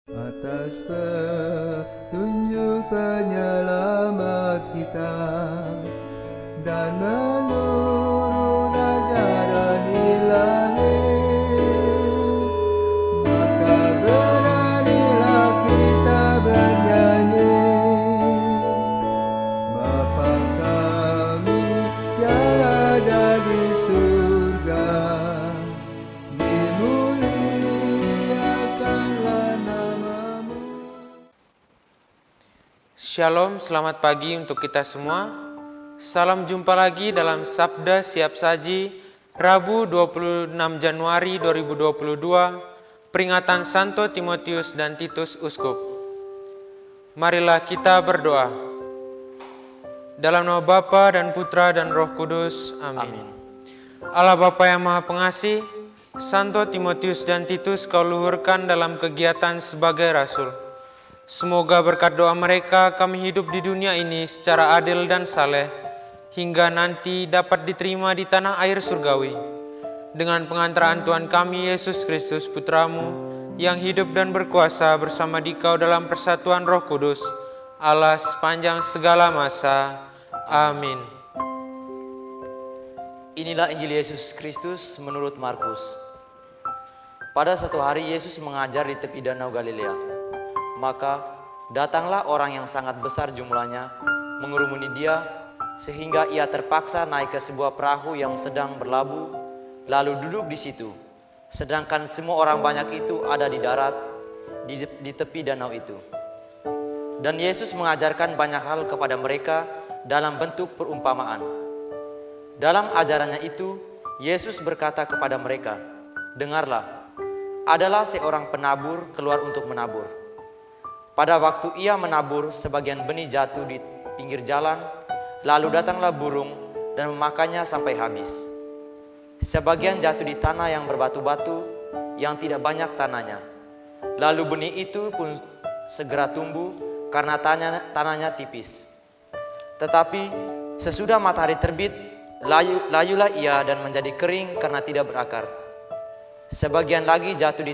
Atas petunjuk penyelamat kita dan menurut ajaran ilahi, maka beranilah kita bernyanyi. Bapa kami yang ada di surga, dimuliakanlah namamu. Shalom, selamat pagi untuk kita semua. Salam jumpa lagi dalam Sabda Siap Saji, Rabu 26 Januari 2022, peringatan Santo Timotius dan Titus Uskup. Marilah kita berdoa. Dalam nama Bapa dan Putra dan Roh Kudus, amin. Allah Bapa yang Maha Pengasih, Santo Timotius dan Titus Kau luhurkan dalam kegiatan sebagai rasul. Semoga berkat doa mereka kami hidup di dunia ini secara adil dan saleh, hingga nanti dapat diterima di tanah air surgawi. Dengan pengantaraan Tuhan kami Yesus Kristus Putramu, yang hidup dan berkuasa bersama Dikau dalam persatuan Roh Kudus, Allah sepanjang segala masa. Amin. Inilah Injil Yesus Kristus menurut Markus. Pada suatu hari Yesus mengajar di tepi danau Galilea. Maka datanglah orang yang sangat besar jumlahnya mengerumuni dia, sehingga ia terpaksa naik ke sebuah perahu yang sedang berlabuh, lalu duduk di situ. Sedangkan semua orang banyak itu ada di darat, di tepi danau itu. Dan Yesus mengajarkan banyak hal kepada mereka dalam bentuk perumpamaan. Dalam ajarannya itu, Yesus berkata kepada mereka, "Dengarlah, adalah seorang penabur keluar untuk menabur. Pada waktu ia menabur, sebagian benih jatuh di pinggir jalan, lalu datanglah burung dan memakannya sampai habis. Sebagian jatuh di tanah yang berbatu-batu, yang tidak banyak tanahnya. Lalu benih itu pun segera tumbuh karena tanahnya tipis. Tetapi sesudah matahari terbit, layulah ia dan menjadi kering karena tidak berakar. Sebagian lagi jatuh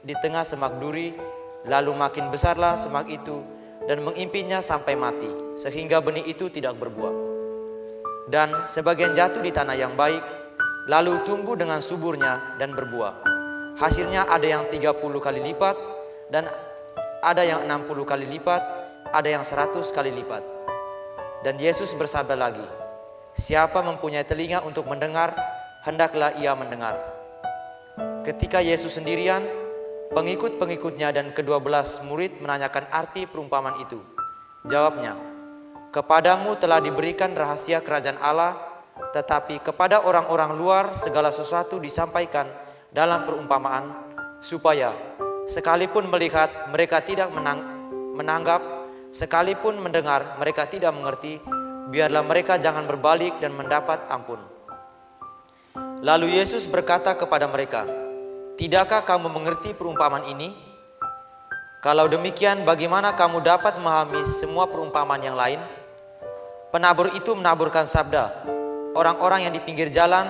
di tengah semak duri, lalu makin besarlah semak itu dan mengimpitnya sampai mati, sehingga benih itu tidak berbuah. Dan sebagian jatuh di tanah yang baik, lalu tumbuh dengan suburnya dan berbuah. Hasilnya ada yang 30 kali lipat, dan ada yang 60 kali lipat, ada yang 100 kali lipat." Dan Yesus bersabda lagi, "Siapa mempunyai telinga untuk mendengar, hendaklah ia mendengar." Ketika Yesus sendirian, pengikut-pengikutnya dan ke-12 murid menanyakan arti perumpamaan itu. Jawabnya, "Kepadamu telah diberikan rahasia kerajaan Allah, tetapi kepada orang-orang luar segala sesuatu disampaikan dalam perumpamaan, supaya sekalipun melihat mereka tidak menanggap, sekalipun mendengar mereka tidak mengerti, biarlah mereka jangan berbalik dan mendapat ampun." Lalu Yesus berkata kepada mereka, "Tidakkah kamu mengerti perumpamaan ini? Kalau demikian, bagaimana kamu dapat memahami semua perumpamaan yang lain? Penabur itu menaburkan sabda. Orang-orang yang di pinggir jalan,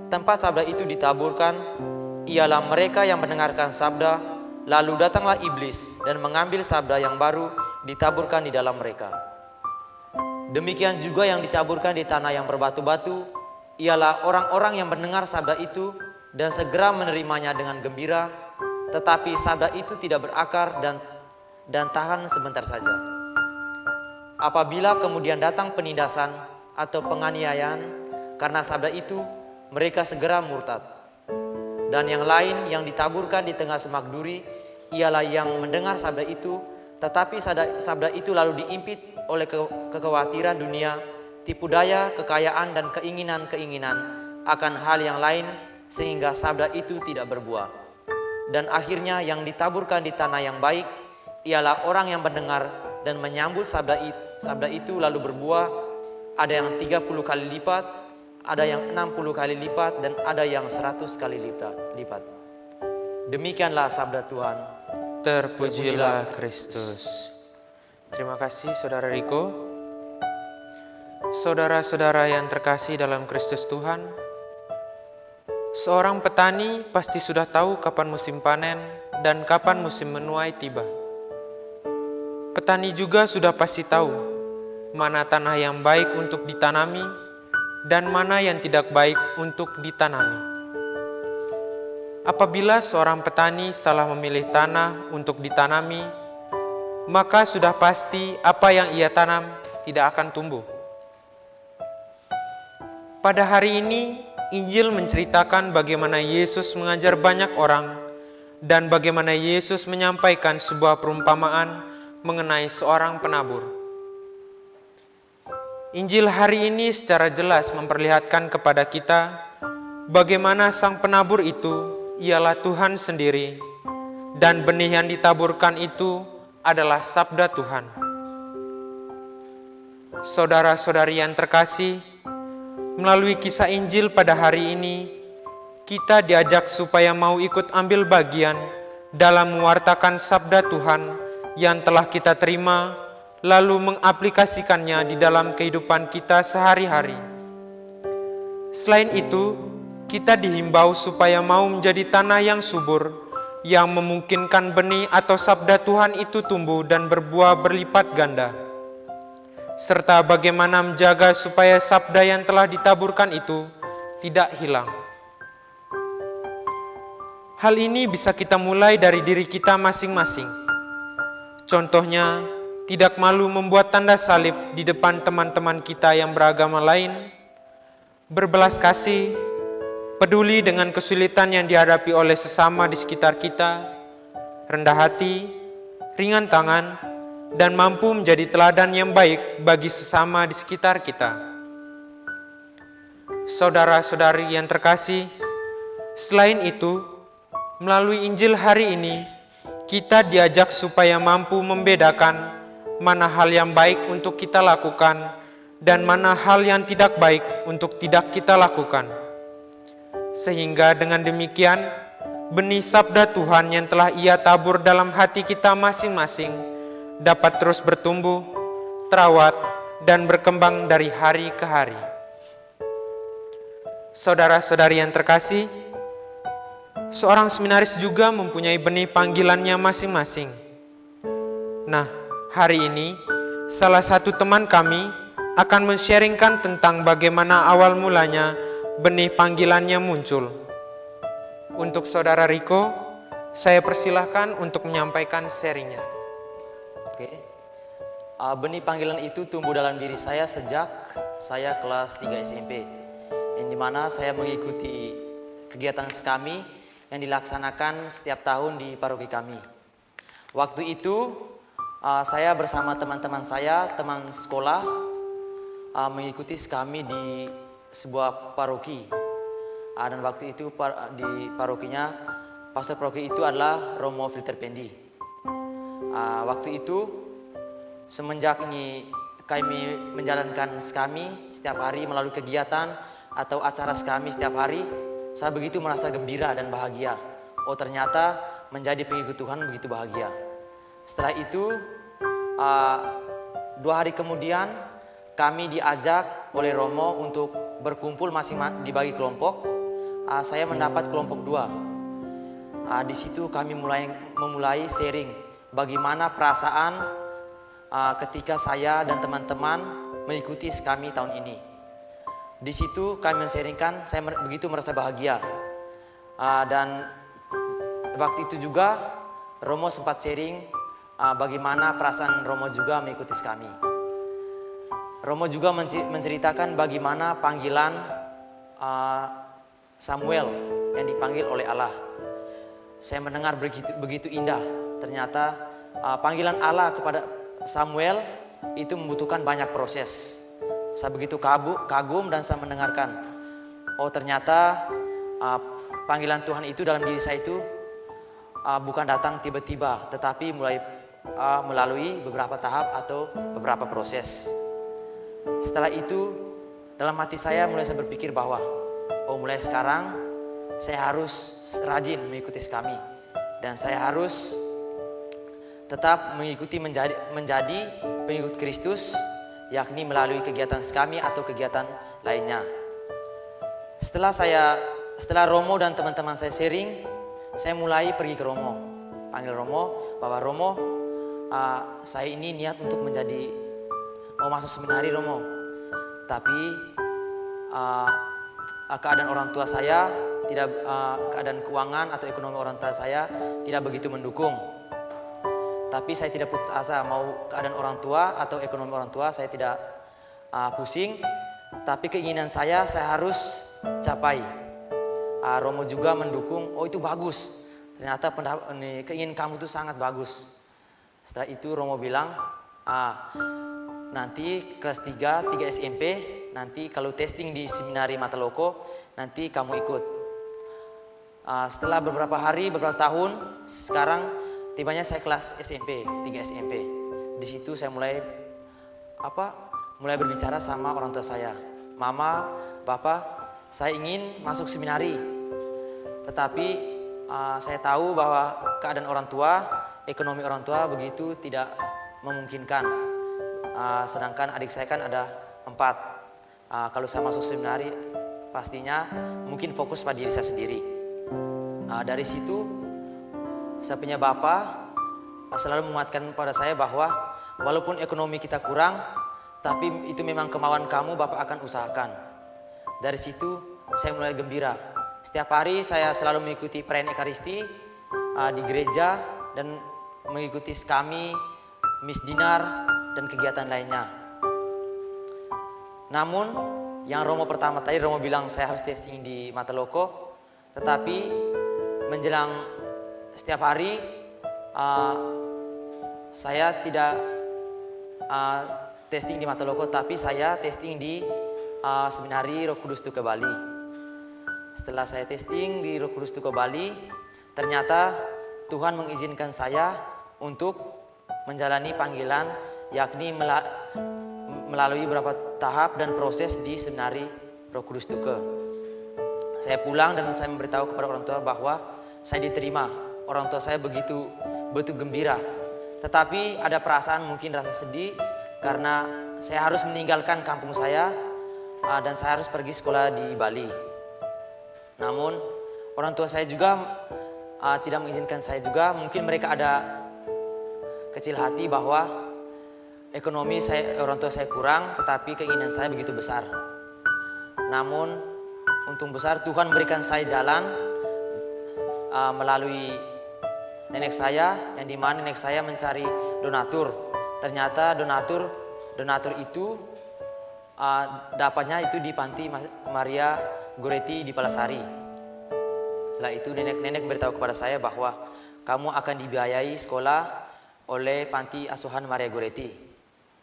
tempat sabda itu ditaburkan, ialah mereka yang mendengarkan sabda, lalu datanglah iblis dan mengambil sabda yang baru ditaburkan di dalam mereka. Demikian juga yang ditaburkan di tanah yang berbatu-batu, ialah orang-orang yang mendengar sabda itu dan segera menerimanya dengan gembira, tetapi sabda itu tidak berakar dan tahan sebentar saja. Apabila kemudian datang penindasan atau penganiayaan karena sabda itu, mereka segera murtad. Dan yang lain yang ditaburkan di tengah semak duri, ialah yang mendengar sabda itu, tetapi sabda itu lalu diimpit oleh kekhawatiran dunia, tipu daya, kekayaan, dan keinginan-keinginan akan hal yang lain, sehingga sabda itu tidak berbuah. Dan akhirnya yang ditaburkan di tanah yang baik, ialah orang yang mendengar dan menyambut sabda itu lalu berbuah, ada yang 30 kali lipat, ada yang 60 kali lipat, dan ada yang 100 kali lipat. Demikianlah sabda Tuhan. Terpujilah Kristus. Terima kasih Saudara Riko. Saudara-saudara yang terkasih dalam Kristus Tuhan, seorang petani pasti sudah tahu kapan musim panen dan kapan musim menuai tiba. Petani juga sudah pasti tahu mana tanah yang baik untuk ditanami dan mana yang tidak baik untuk ditanami. Apabila seorang petani salah memilih tanah untuk ditanami, maka sudah pasti apa yang ia tanam tidak akan tumbuh. Pada hari ini, Injil menceritakan bagaimana Yesus mengajar banyak orang dan bagaimana Yesus menyampaikan sebuah perumpamaan mengenai seorang penabur. Injil hari ini secara jelas memperlihatkan kepada kita bagaimana sang penabur itu ialah Tuhan sendiri dan benih yang ditaburkan itu adalah sabda Tuhan. Saudara-saudari yang terkasih, melalui kisah Injil pada hari ini, kita diajak supaya mau ikut ambil bagian dalam mewartakan sabda Tuhan yang telah kita terima, lalu mengaplikasikannya di dalam kehidupan kita sehari-hari. Selain itu, kita dihimbau supaya mau menjadi tanah yang subur, yang memungkinkan benih atau sabda Tuhan itu tumbuh dan berbuah berlipat ganda, serta bagaimana menjaga supaya sabda yang telah ditaburkan itu tidak hilang. Hal ini bisa kita mulai dari diri kita masing-masing. Contohnya, tidak malu membuat tanda salib di depan teman-teman kita yang beragama lain, berbelas kasih, peduli dengan kesulitan yang dihadapi oleh sesama di sekitar kita, rendah hati, ringan tangan, dan mampu menjadi teladan yang baik bagi sesama di sekitar kita. Saudara-saudari yang terkasih, selain itu, melalui Injil hari ini, kita diajak supaya mampu membedakan mana hal yang baik untuk kita lakukan dan mana hal yang tidak baik untuk tidak kita lakukan. Sehingga dengan demikian, benih sabda Tuhan yang telah Ia tabur dalam hati kita masing-masing dapat terus bertumbuh, terawat, dan berkembang dari hari ke hari. Saudara-saudari yang terkasih, seorang seminaris juga mempunyai benih panggilannya masing-masing. Nah, hari ini salah satu teman kami akan men-sharingkan tentang bagaimana awal mulanya benih panggilannya muncul. Untuk saudara Riko, saya persilahkan untuk menyampaikan sharingnya. Oke. Benih panggilan itu tumbuh dalam diri saya sejak saya kelas 3 SMP, yang dimana saya mengikuti kegiatan kami yang dilaksanakan setiap tahun di paroki kami. Waktu itu saya bersama teman-teman saya, teman sekolah, mengikuti kami di sebuah paroki. Dan waktu itu di parokinya, pastor paroki itu adalah Romo Filterpendi. Waktu itu semenjak ini kami menjalankan kami setiap hari melalui kegiatan atau acara kami setiap hari, saya begitu merasa gembira dan bahagia. Oh, ternyata menjadi pengikut Tuhan begitu bahagia. Setelah itu 2 hari kemudian kami diajak oleh Romo untuk berkumpul masing-masing dibagi kelompok. Saya mendapat kelompok 2. Di situ kami memulai sharing bagaimana perasaan ketika saya dan teman-teman mengikuti kami tahun ini. Di situ kami men-sharingkan, saya begitu merasa bahagia. Dan waktu itu juga Romo sempat sharing bagaimana perasaan Romo juga mengikuti kami. Romo juga menceritakan bagaimana panggilan Samuel yang dipanggil oleh Allah. Saya mendengar begitu indah. Ternyata panggilan Allah kepada Samuel itu membutuhkan banyak proses. Saya begitu kagum dan saya mendengarkan. Oh, ternyata panggilan Tuhan itu dalam diri saya itu bukan datang tiba-tiba, tetapi melalui beberapa tahap atau beberapa proses. Setelah itu dalam hati saya mulai saya berpikir bahwa mulai sekarang saya harus rajin mengikuti kami, dan saya harus tetap mengikuti menjadi pengikut Kristus, yakni melalui kegiatan kami atau kegiatan lainnya. Setelah Romo dan teman-teman saya sharing, saya mulai pergi ke Romo. Panggil Romo, bahwa Romo, saya ini niat untuk mau masuk seminari Romo. Tapi keadaan orang tua saya keadaan keuangan atau ekonomi orang tua saya tidak begitu mendukung. Tapi saya tidak putus asa, mau keadaan orang tua atau ekonomi orang tua saya tidak pusing. Tapi keinginan saya harus capai. Romo juga mendukung, oh itu bagus. Ternyata keinginan kamu itu sangat bagus. Setelah itu Romo bilang, nanti kelas 3 SMP, nanti kalau testing di seminari Mataloko, nanti kamu ikut. Setelah beberapa tahun, sekarang tibanya saya kelas SMP, 3 SMP. Di situ saya mulai berbicara sama orang tua saya. Mama, Bapak, saya ingin masuk seminari. Tetapi saya tahu bahwa keadaan orang tua, ekonomi orang tua begitu tidak memungkinkan. Sedangkan adik saya kan ada 4. Kalau saya masuk seminari, pastinya mungkin fokus pada diri saya sendiri. Dari situ, saya punya bapak selalu menguatkan pada saya bahwa walaupun ekonomi kita kurang, tapi itu memang kemauan kamu, bapak akan usahakan. Dari situ, saya mulai gembira. Setiap hari saya selalu mengikuti perayaan Ekaristi di gereja dan mengikuti kami, Miss Dinar, dan kegiatan lainnya. Namun, yang Romo pertama tadi, Romo bilang saya harus testing di Mataloko, tetapi menjelang setiap hari saya tidak testing di Mataloko, tapi saya testing di seminari Roh Kudus Tuka Bali. Setelah saya testing di Roh Kudus Tuka Bali, ternyata Tuhan mengizinkan saya untuk menjalani panggilan, yakni melalui beberapa tahap dan proses di seminari Roh Kudus Tuka. Saya pulang dan saya memberitahu kepada orang tua bahwa saya diterima. Orang tua saya begitu gembira. Tetapi ada perasaan mungkin rasa sedih karena saya harus meninggalkan kampung saya dan saya harus pergi sekolah di Bali. Namun orang tua saya juga tidak mengizinkan saya juga. Mungkin mereka ada kecil hati bahwa ekonomi orang tua saya kurang, tetapi keinginan saya begitu besar. Namun untung besar Tuhan berikan saya jalan melalui nenek saya, yang dimana nenek saya mencari donatur. Ternyata donatur itu dapatnya itu di Panti Maria Goretti di Palasari. Setelah itu nenek beritahu kepada saya bahwa kamu akan dibiayai sekolah oleh Panti Asuhan Maria Goretti.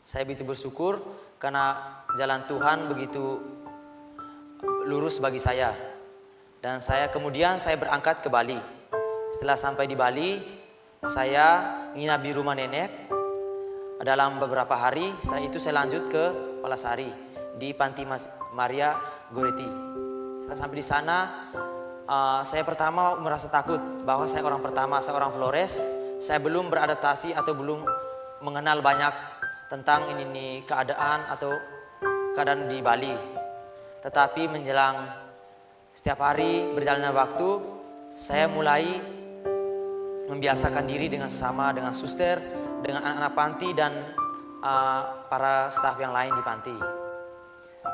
Saya begitu bersyukur karena jalan Tuhan begitu lurus bagi saya. Dan kemudian saya berangkat ke Bali. Setelah sampai di Bali, saya nginap di rumah nenek dalam beberapa hari. Setelah itu saya lanjut ke Palasari di Panti Maria Goretti. Setelah sampai di sana, saya pertama merasa takut bahwa saya orang pertama, saya orang Flores. Saya belum beradaptasi atau belum mengenal banyak tentang ini keadaan atau keadaan di Bali. Tetapi menjelang setiap hari berjalannya waktu, saya mulai membiasakan diri dengan suster, dengan anak-anak panti dan para staf yang lain di panti.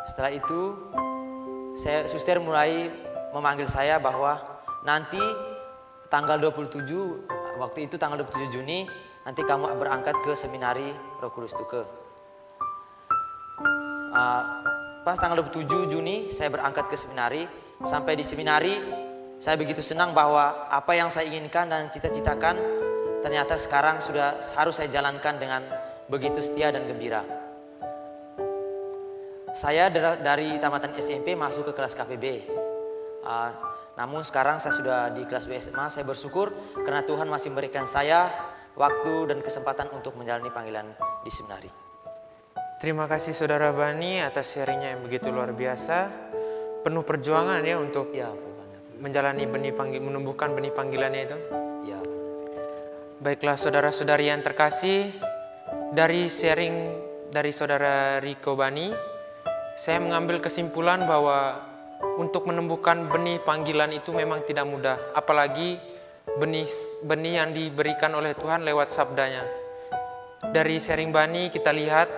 Setelah itu, suster mulai memanggil saya bahwa nanti tanggal 27, waktu itu tanggal 27 Juni, nanti kamu berangkat ke seminari Roh Kudus Tuka. Pas tanggal 27 Juni saya berangkat ke seminari. Sampai di seminari saya begitu senang bahwa apa yang saya inginkan dan cita-citakan ternyata sekarang sudah harus saya jalankan dengan begitu setia dan gembira. Saya dari tamatan SMP masuk ke kelas KPB. Namun sekarang saya sudah di kelas 2 SMA. Saya bersyukur karena Tuhan masih memberikan saya waktu dan kesempatan untuk menjalani panggilan di seminari. Terima kasih Saudara Bani atas sharingnya yang begitu luar biasa. Penuh perjuangan ya untuk menjalani menumbuhkan benih panggilannya itu. Ya, baiklah saudara-saudari yang terkasih, dari sharing dari Saudara Rico Bani, saya mengambil kesimpulan bahwa untuk menumbuhkan benih panggilan itu memang tidak mudah, apalagi benih yang diberikan oleh Tuhan lewat sabdanya. Dari sharing Bani kita lihat,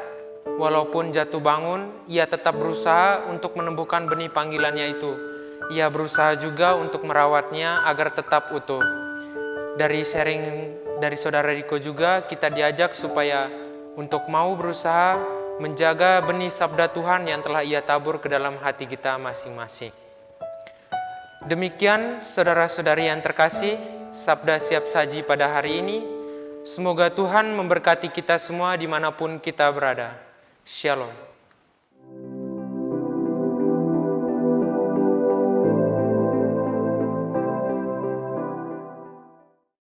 walaupun jatuh bangun, ia tetap berusaha untuk menumbuhkan benih panggilannya itu. Ia berusaha juga untuk merawatnya agar tetap utuh. Dari sharing dari Saudara Riko juga kita diajak supaya untuk mau berusaha menjaga benih sabda Tuhan yang telah ia tabur ke dalam hati kita masing-masing. Demikian saudara-saudari yang terkasih, Sabda Siap Saji pada hari ini. Semoga Tuhan memberkati kita semua dimanapun kita berada. Shalom.